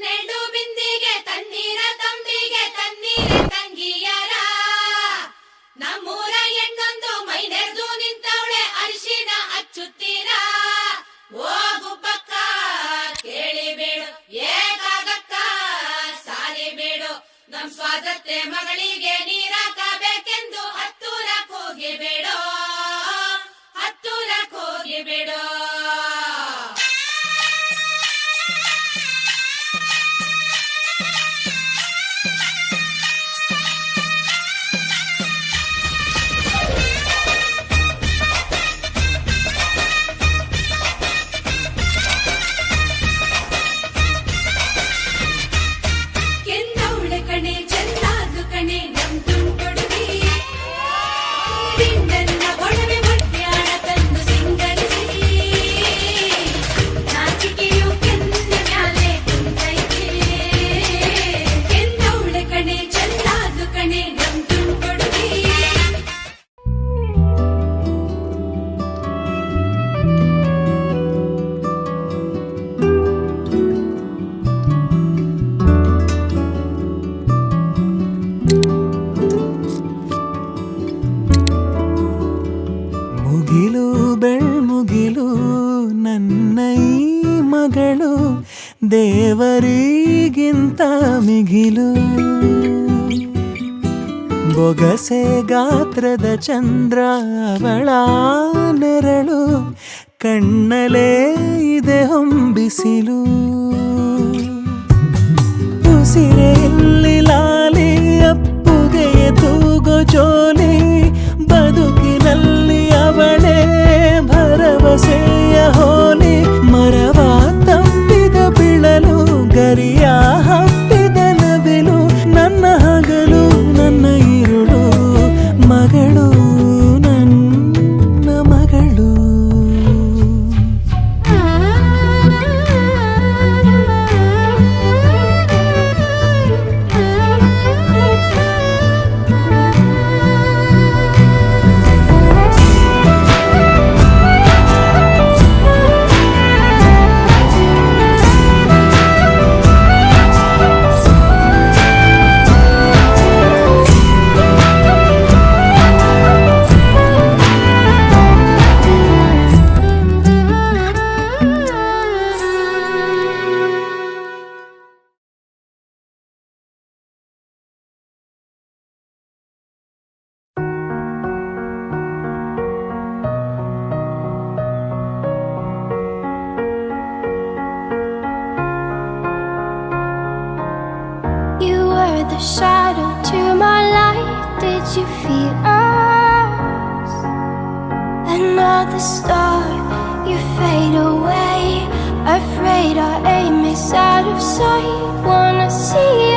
ಹನ್ನೆರಡು ಬಿಂದಿಗೆ ತಣ್ಣೀರ ತಂಬಿಗೆ ತಣ್ಣೀರೆ ತಂಗಿಯರ ನಮ್ಮೂರ ಹೆಣ್ಣೊಂದು ಮೈನೆರ್ದು ನಿಂತವಳೆ ಅರಿಶಿನ ಹಚ್ಚುತ್ತೀರ ಓ ಗುಬ್ಬಕ್ಕ ಕೇಳಿಬೇಡು ಏಕಾಗಕ್ಕ ಸಾರಿ ಬೇಡು ನಮ್ ಸ್ವಾತಂತ್ರ್ಯ ಮಗಳಿಗೆ ನೀರಾಕಬೇಕೆಂದು ಹತ್ತೂರ ಕೂಗಿಬೇಡೋ ಹತ್ತೂರ ಕೂಗಿಬೇಡೋ. ಮುಗಿಲು ಬೆಳ್ಮುಗಿಲು ನನ್ನ ಈ ಮಗಳು ದೇವರಿಗಿಂತ ಮಿಗಿಲು ಬೊಗಸೆ ಗಾತ್ರದ ಚಂದ್ರ ಅವಳ ನೆರಳು ಕಣ್ಣಲೇ ಇದೆ ಹೊಂಬಿಸಿಲು ಉಸಿರೆಯಲ್ಲಿ ಲಾಲಿ ಅಪ್ಪುಗೆಯ ತೂಗೋ ಜೋಲಿ ಬದುಕಿನಲ್ಲಿ ಅವಳೇ ಭರವಸೆಯ ಹೋಲಿ ಮರವ ತಪ್ಪಿದ ಬಿಳಲು ಗರಿಯ ಹಬ್ಬಿದ ನವಿಲು ನನ್ನ ಹಗಲು ನನ್ನ ಇರುಳು ಮಗಳು ನನ್ನ ಮಗಳು. The shadow to my light, did you feel us? Another star, you fade away. Afraid our aim is out of sight. Wanna see